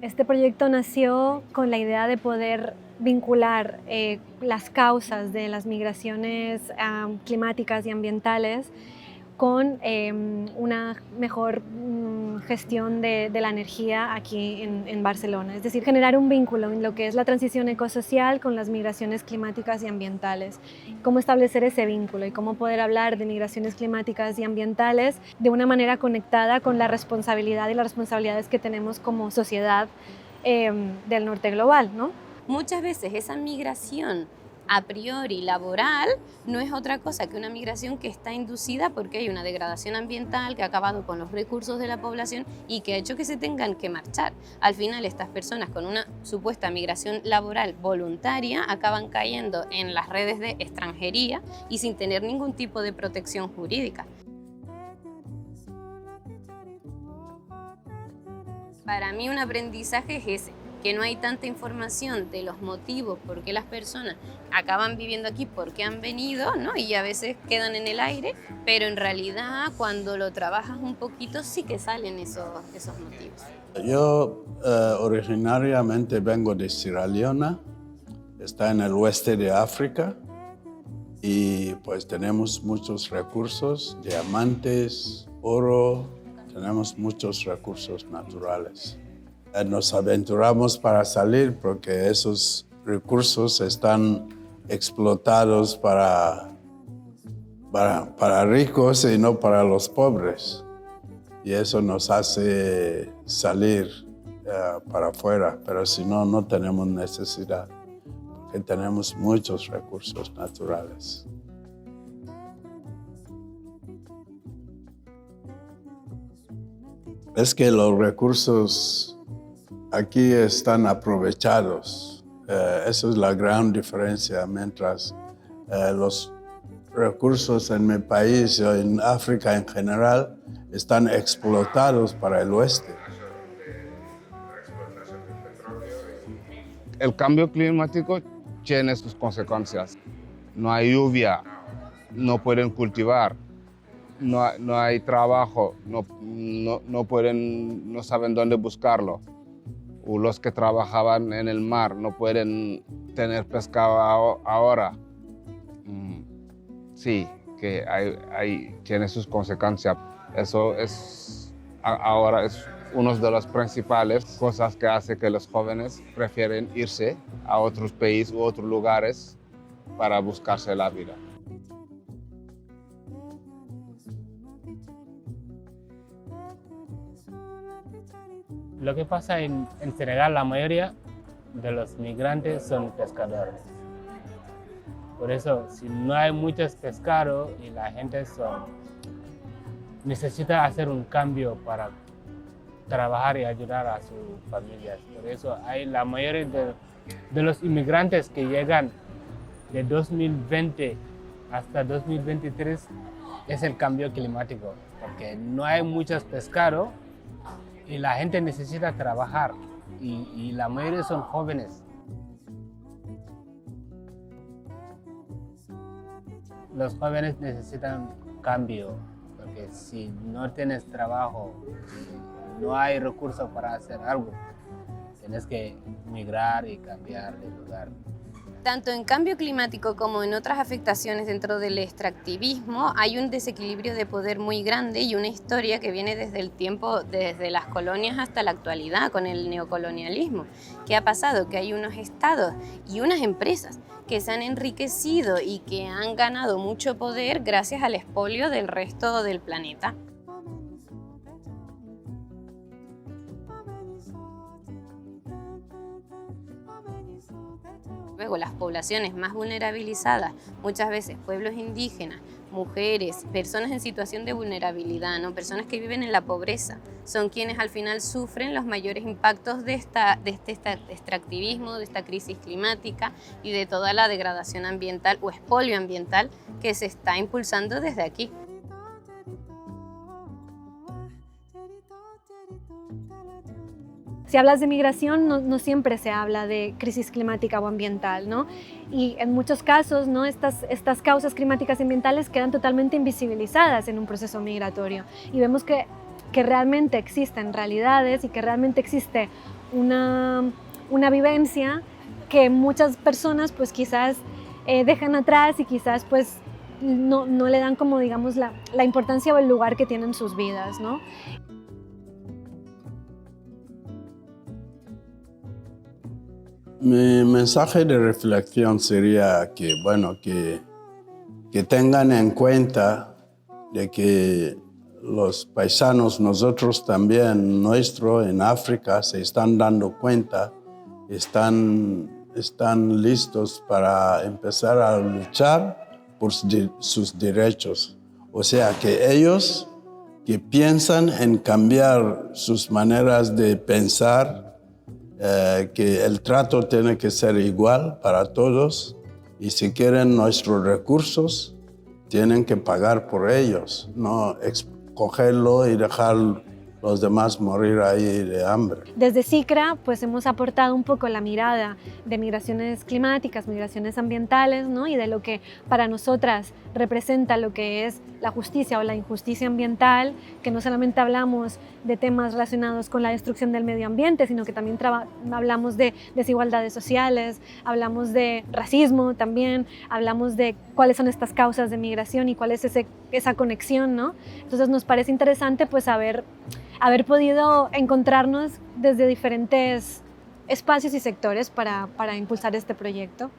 Este proyecto nació con la idea de poder vincular las causas de las migraciones climáticas y ambientales con una mejor gestión de la energía aquí en Barcelona. Es decir, generar un vínculo en lo que es la transición ecosocial con las migraciones climáticas y ambientales. Cómo establecer ese vínculo y cómo poder hablar de migraciones climáticas y ambientales de una manera conectada con la responsabilidad y las responsabilidades que tenemos como sociedad del norte global, ¿no? Muchas veces esa migración a priori laboral no es otra cosa que una migración que está inducida porque hay una degradación ambiental que ha acabado con los recursos de la población y que ha hecho que se tengan que marchar. Al final, estas personas con una supuesta migración laboral voluntaria acaban cayendo en las redes de extranjería y sin tener ningún tipo de protección jurídica. Para mí un aprendizaje es ese, que no hay tanta información de los motivos por qué las personas acaban viviendo aquí, por qué han venido, ¿no? Y a veces quedan en el aire, pero en realidad cuando lo trabajas un poquito sí que salen esos motivos. Yo originariamente vengo de Sierra Leona, está en el oeste de África y pues tenemos muchos recursos, diamantes, oro, tenemos muchos recursos naturales. Nos aventuramos para salir porque esos recursos están explotados para ricos y no para los pobres. Y eso nos hace salir para afuera, pero si no, no tenemos necesidad, porque tenemos muchos recursos naturales. Es que los recursos aquí están aprovechados. Esa es la gran diferencia, mientras los recursos en mi país o en África en general están explotados para el oeste. El cambio climático tiene sus consecuencias. No hay lluvia, no pueden cultivar, no hay trabajo, no saben dónde buscarlo. O los que trabajaban en el mar no pueden tener pescado ahora. Sí, que tiene sus consecuencias. Eso ahora es una de las principales cosas que hace que los jóvenes prefieren irse a otros países u otros lugares para buscarse la vida. Lo que pasa en Senegal, la mayoría de los migrantes son pescadores. Por eso, si no hay muchos pescados y la gente necesita hacer un cambio para trabajar y ayudar a sus familias. Por eso hay la mayoría de los inmigrantes que llegan de 2020 hasta 2023 es el cambio climático, porque no hay muchos pescados y la gente necesita trabajar y la mayoría son jóvenes. Los jóvenes necesitan cambio, porque si no tienes trabajo, no hay recursos para hacer algo, tienes que migrar y cambiar de lugar. Tanto en cambio climático como en otras afectaciones dentro del extractivismo hay un desequilibrio de poder muy grande y una historia que viene desde las colonias hasta la actualidad con el neocolonialismo. ¿Qué ha pasado? Que hay unos estados y unas empresas que se han enriquecido y que han ganado mucho poder gracias al expolio del resto del planeta. Luego, las poblaciones más vulnerabilizadas, muchas veces pueblos indígenas, mujeres, personas en situación de vulnerabilidad, ¿no? Personas que viven en la pobreza, son quienes al final sufren los mayores impactos de este extractivismo, de esta crisis climática y de toda la degradación ambiental o expolio ambiental que se está impulsando desde aquí. Si hablas de migración, no siempre se habla de crisis climática o ambiental, ¿no? Y en muchos casos, ¿no? Estas causas climáticas y ambientales quedan totalmente invisibilizadas en un proceso migratorio. Y vemos que realmente existen realidades y que realmente existe una vivencia que muchas personas pues quizás dejan atrás y quizás pues no le dan como digamos la importancia o el lugar que tienen en sus vidas, ¿no? Mi mensaje de reflexión sería que, bueno, que tengan en cuenta de que los paisanos, nosotros también, en África, se están dando cuenta, están listos para empezar a luchar por sus derechos. O sea, que ellos que piensan en cambiar sus maneras de pensar, que el trato tiene que ser igual para todos y si quieren nuestros recursos, tienen que pagar por ellos, no cogerlo y dejar los demás morir ahí de hambre. Desde CICRA pues hemos aportado un poco la mirada de migraciones climáticas, migraciones ambientales, ¿no? Y de lo que para nosotras representa lo que es la justicia o la injusticia ambiental, que no solamente hablamos de temas relacionados con la destrucción del medio ambiente, sino que también hablamos de desigualdades sociales, hablamos de racismo también, hablamos de cuáles son estas causas de migración y cuál es esa conexión, ¿no? Entonces nos parece interesante pues haber podido encontrarnos desde diferentes espacios y sectores para impulsar este proyecto.